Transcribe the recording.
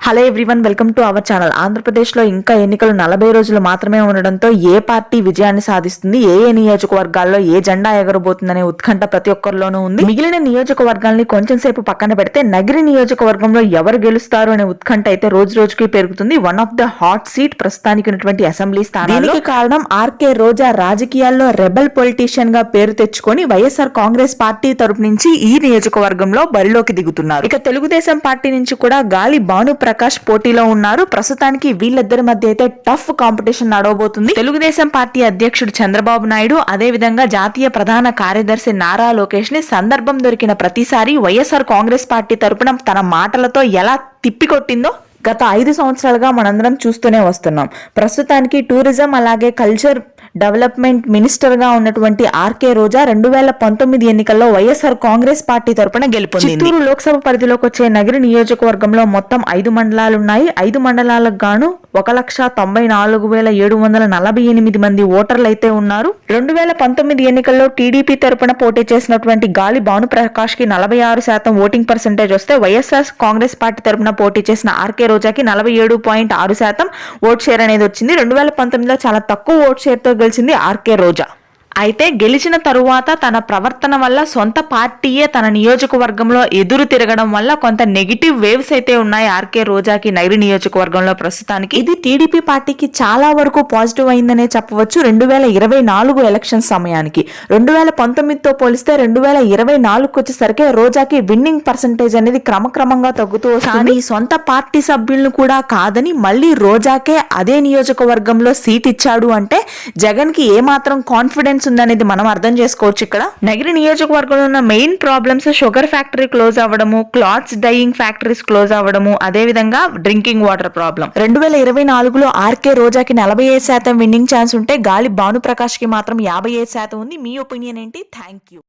Hello everyone, welcome to our channel. ఆంధ్రప్రదేశ్లో ఇంకా ఎన్నికలు 40 రోజులు మాత్రమే ఉండడంతో ఏ పార్టీ విజయాన్ని సాధిస్తుంది, ఏ నియోజకవర్గాల్లో ఏ జెండా ఎగరబోతుందనే ఉత్కంఠ ప్రతి ఒక్కరిలోనూ ఉంది. మిగిలిన నియోజకవర్గాల్ని కొంచెం సేపు పక్కన పెడితే నగిరి నియోజకవర్గంలో ఎవరు గెలుస్తారు అనే ఉత్కంఠ అయితే రోజు రోజుకి పెరుగుతుంది. One of the hot seat ప్రస్తుతానికి ఉన్నటువంటి అసెంబ్లీ స్థానానికి కారణం ఆర్కే రోజా రాజకీయాల్లో రెబల్ పొలిటీషియన్ గా పేరు తెచ్చుకొని వైఎస్ఆర్ కాంగ్రెస్ పార్టీ తరపు నుంచి ఈ నియోజకవర్గంలో బరిలోకి దిగుతున్నారు. ఇక తెలుగుదేశం పార్టీ నుంచి కూడా గాలి భాను ప్రకాష్ పోటీలో ఉన్నారు. ప్రస్తుతానికి వీళ్ళిద్దరి మధ్య అయితే టఫ్ కాంపిటీషన్ నడవబోతుంది. తెలుగుదేశం పార్టీ అధ్యక్షుడు చంద్రబాబు నాయుడు, అదే విధంగా జాతీయ ప్రధాన కార్యదర్శి నారా లోకేష్ ని సందర్భం దొరికిన ప్రతిసారి వైఎస్ఆర్ కాంగ్రెస్ పార్టీ తరపున తన మాటలతో ఎలా తిప్పికొట్టిందో గత 5 సంవత్సరాలుగా మనందరం చూస్తూనే వస్తున్నాం. ప్రస్తుతానికి టూరిజం అలాగే కల్చర్ డెవలప్మెంట్ మినిస్టర్ గా ఉన్నటువంటి ఆర్కే రోజా 2019 ఎన్నికల్లో వైఎస్ఆర్ కాంగ్రెస్ పార్టీ తరపున గెలుపొందింది. చిత్తూరు లోక్సభ పరిధిలోకి వచ్చే నగిరి నియోజకవర్గంలో మొత్తం 5 మండలాలున్నాయి. 5 మండలాలకు గాను 1,94,748 మంది ఓటర్లు అయితే ఉన్నారు. 2019 ఎన్నికల్లో టీడీపీ తరపున పోటీ చేసినటువంటి గాలి భాను ప్రకాష్ కి 46% ఓటింగ్ పర్సెంటేజ్ వస్తే వైఎస్ఆర్ కాంగ్రెస్ పార్టీ తరపున పోటీ చేసిన ఆర్కే రోజాకి 47.6% ఓట్ షేర్ అనేది వచ్చింది. 2019లో చాలా తక్కువ ఓట్ షేర్ తో గెలిచింది ఆర్కే రోజా. అయితే గెలిచిన తరువాత తన ప్రవర్తన వల్ల సొంత పార్టీయే తన నియోజకవర్గంలో ఎదురు తిరగడం వల్ల కొంత నెగిటివ్ వేవ్స్ అయితే ఉన్నాయి ఆర్కే రోజాకి నగిరి నియోజకవర్గంలో. ప్రస్తుతానికి ఇది టీడీపీ పార్టీకి చాలా వరకు పాజిటివ్ అయిందనే చెప్పవచ్చు. 2024 ఎలక్షన్ సమయానికి 2019తో పోలిస్తే 2024 వచ్చేసరికి రోజాకి విన్నింగ్ పర్సంటేజ్ అనేది క్రమక్రమంగా తగ్గుతూ వస్తుంది. సొంత పార్టీ సభ్యులను కూడా కాదని మళ్ళీ రోజాకే అదే నియోజకవర్గంలో సీట్ ఇచ్చాడు అంటే జగన్ కి ఏమాత్రం కాన్ఫిడెన్స్ ఉందనేది మనం అర్థం చేసుకోవచ్చు. ఇక్కడ నగిరి నియోజకవర్గంలో ఉన్న main problems sugar factory close అవ్వడము, క్లాత్స్ డైయింగ్ ఫ్యాక్టరీస్ క్లోజ్ అవ్వడము, అదే విధంగా డ్రింకింగ్ వాటర్ ప్రాబ్లం. 2024లో ఆర్కే రోజాకి 45% విన్నింగ్ ఛాన్స్ ఉంటే గాలి భాను ప్రకాష్ కి మాత్రం 55% ఉంది. మీ ఒపీనియన్ ఏంటి? Thank you.